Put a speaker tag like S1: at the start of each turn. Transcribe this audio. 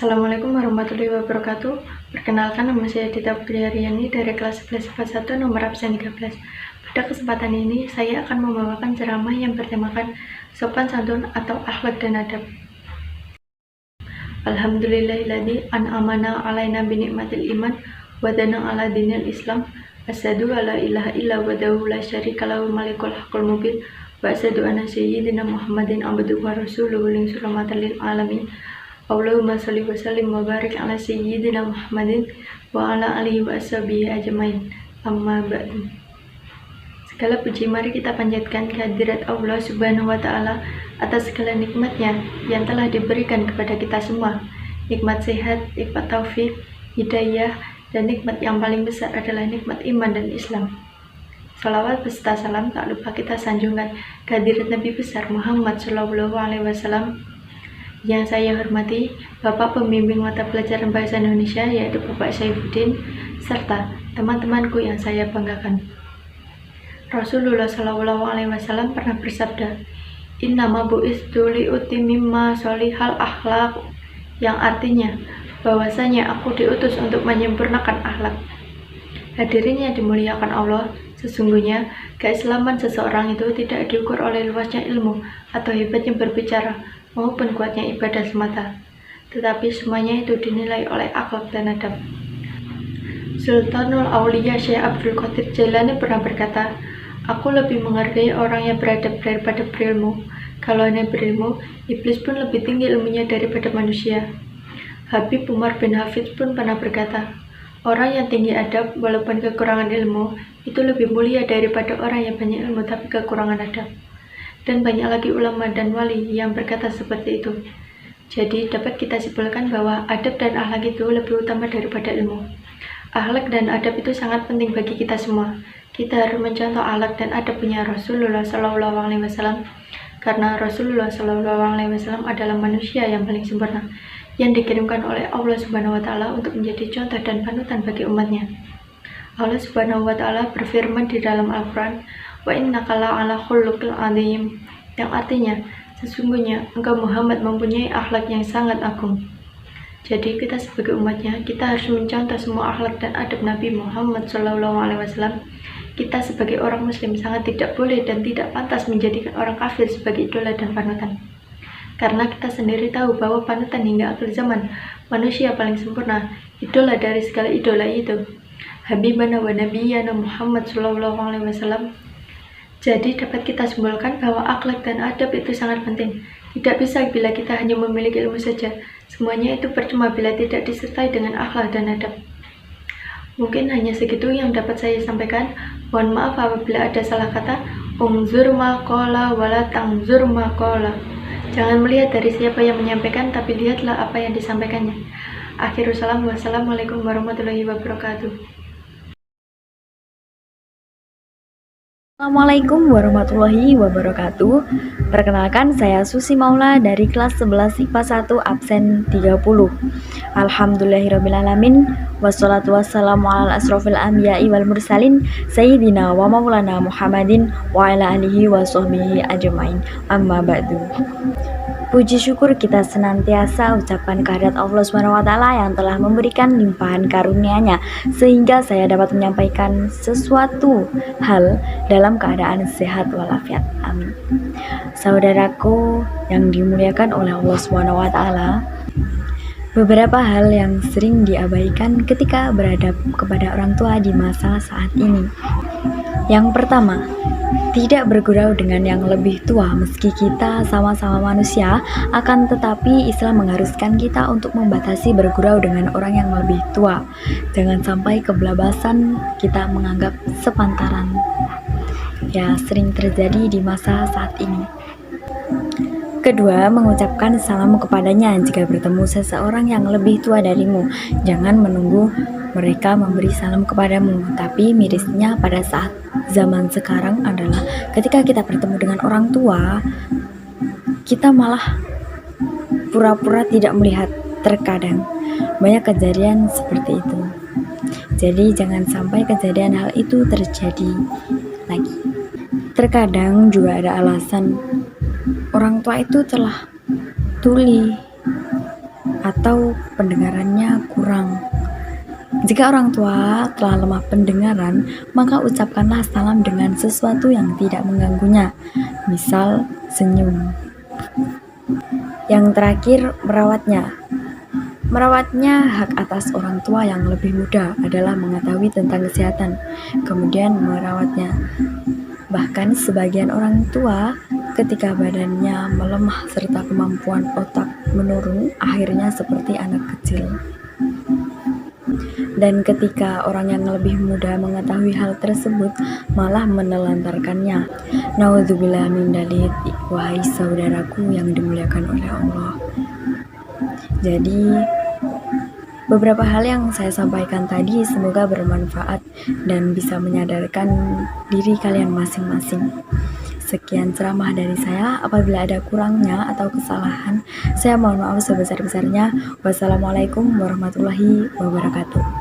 S1: Assalamualaikum warahmatullahi wabarakatuh. Perkenalkan, nama saya Dita Putriaryani dari kelas 11 IPA 1 nomor absen 13. Pada kesempatan ini saya akan membawakan ceramah yang bertemakan sopan santun atau akhlak dan adab. Alhamdulillahilladzi an'amana alaina binikmatil iman wa dana ala dinil Islam. Asyhadu alla ilaha illa wahdahu la syarika lahu malikul haqqul mubin wa asyhadu anna sayyidina Muhammadin abduhu wa rasuluhu lil alamin. Allahumma sholli wa sallim wa barik ala sayyidina Muhammadin wa ala alihi wa ashabihi ajmain. Amma ba'du. Segala puji mari kita panjatkan kehadirat Allah Subhanahu wa taala atas segala nikmatnya yang telah diberikan kepada kita semua. Nikmat sehat, nikmat taufik, hidayah, dan nikmat yang paling besar adalah nikmat iman dan Islam. Salawat beserta salam tak lupa kita sanjungkan kehadirat Nabi besar Muhammad Shallallahu Alaihi Wasallam. Yang saya hormati Bapak Pembimbing Mata Pelajaran Bahasa Indonesia yaitu Bapak Saifuddin, serta teman-temanku yang saya banggakan. Rasulullah Shallallahu Alaihi Wasallam pernah bersabda, "Innama bu'istu liutimimma sholihal akhlaq," yang artinya bahwasanya aku diutus untuk menyempurnakan akhlak. Hadirin yang dimuliakan Allah, sesungguhnya keislaman seseorang itu tidak diukur oleh luasnya ilmu atau hebatnya berbicara maupun kuatnya ibadah semata, tetapi semuanya itu dinilai oleh akhlak dan adab. Sultanul Auliya Syekh Abdul Qadir Jailani pernah berkata, "Aku lebih menghargai orang yang beradab daripada berilmu. Kalau hanya berilmu, iblis pun lebih tinggi ilmunya daripada manusia." Habib Umar bin Hafidz pun pernah berkata, "Orang yang tinggi adab walaupun kekurangan ilmu itu lebih mulia daripada orang yang banyak ilmu tapi kekurangan adab." Dan banyak lagi ulama dan wali yang berkata seperti itu. Jadi dapat kita simpulkan bahwa adab dan akhlak itu lebih utama daripada ilmu. Akhlak dan adab itu sangat penting bagi kita semua. Kita harus mencontoh akhlak dan adab punya Rasulullah Shallallahu Alaihi Wasallam, karena Rasulullah Shallallahu Alaihi Wasallam adalah manusia yang paling sempurna yang dikirimkan oleh Allah Subhanahu Wa Taala untuk menjadi contoh dan panutan bagi umatnya. Allah Subhanahu Wa Taala berfirman di dalam Al-Quran, "Wa innaka la'ala khuluqin 'adzim," yang artinya sesungguhnya engkau Muhammad mempunyai akhlak yang sangat agung. Jadi kita sebagai umatnya, kita harus mencontoh semua akhlak dan adab Nabi Muhammad SAW. Kita sebagai orang muslim sangat tidak boleh dan tidak pantas menjadikan orang kafir sebagai idola dan panutan. Karena kita sendiri tahu bahwa panutan hingga akhir zaman, manusia paling sempurna, idola dari segala idola itu, Habibana wa Nabiyana Muhammad SAW. Jadi dapat kita simpulkan bahwa akhlak dan adab itu sangat penting. Tidak bisa bila kita hanya memiliki ilmu saja. Semuanya itu percuma bila tidak disertai dengan akhlak dan adab. Mungkin hanya segitu yang dapat saya sampaikan. Mohon maaf apabila ada salah kata. Unzur ma qala wala tangzur ma qala. Jangan melihat dari siapa yang menyampaikan, tapi lihatlah apa yang disampaikannya. Akhirul salam, wassalamualaikum warahmatullahi wabarakatuh.
S2: Assalamualaikum warahmatullahi wabarakatuh. Perkenalkan, saya Susi Maula dari kelas 11 IPA 1 absen 30. Alhamdulillahirrabbilalamin. Wassalatu wassalamu ala asrofil anbiya'i wal mursalin Sayyidina wa maulana Muhammadin wa ala alihi wa sahbihi ajmain. Amma ba'du. Puji syukur kita senantiasa ucapkan kehadirat Allah SWT yang telah memberikan limpahan karunia-Nya sehingga saya dapat menyampaikan sesuatu hal dalam keadaan sehat walafiat. Amin. Saudaraku yang dimuliakan oleh Allah SWT, beberapa hal yang sering diabaikan ketika beradab kepada orang tua di masa saat ini. Yang pertama, tidak bergurau dengan yang lebih tua meski kita sama-sama manusia, akan tetapi Islam mengharuskan kita untuk membatasi bergurau dengan orang yang lebih tua. Jangan sampai kebelabasan kita menganggap sepantaran. Ya, sering terjadi di masa saat ini. Kedua, mengucapkan salam kepadanya jika bertemu seseorang yang lebih tua darimu. Jangan menunggu mereka memberi salam kepadamu. Tapi mirisnya pada saat zaman sekarang adalah ketika kita bertemu dengan orang tua, kita malah pura-pura tidak melihat. Terkadang banyak kejadian seperti itu. Jadi jangan sampai kejadian hal itu terjadi lagi. Terkadang juga ada alasan orang tua itu telah tuli atau pendengarannya kurang. Jika orang tua telah lemah pendengaran, maka ucapkanlah salam dengan sesuatu yang tidak mengganggunya, misal senyum. Yang terakhir, merawatnya. Merawatnya hak atas orang tua yang lebih muda adalah mengetahui tentang kesehatan, kemudian merawatnya. Bahkan sebagian orang tua ketika badannya melemah serta kemampuan otak menurun, akhirnya seperti anak kecil. Dan ketika orang yang lebih muda mengetahui hal tersebut, malah menelantarkannya. Naudzubillah min dzalik, wahai saudaraku yang dimuliakan oleh Allah. Jadi, beberapa hal yang saya sampaikan tadi semoga bermanfaat dan bisa menyadarkan diri kalian masing-masing. Sekian ceramah dari saya. Apabila ada kurangnya atau kesalahan, saya mohon maaf sebesar-besarnya. Wassalamualaikum warahmatullahi wabarakatuh.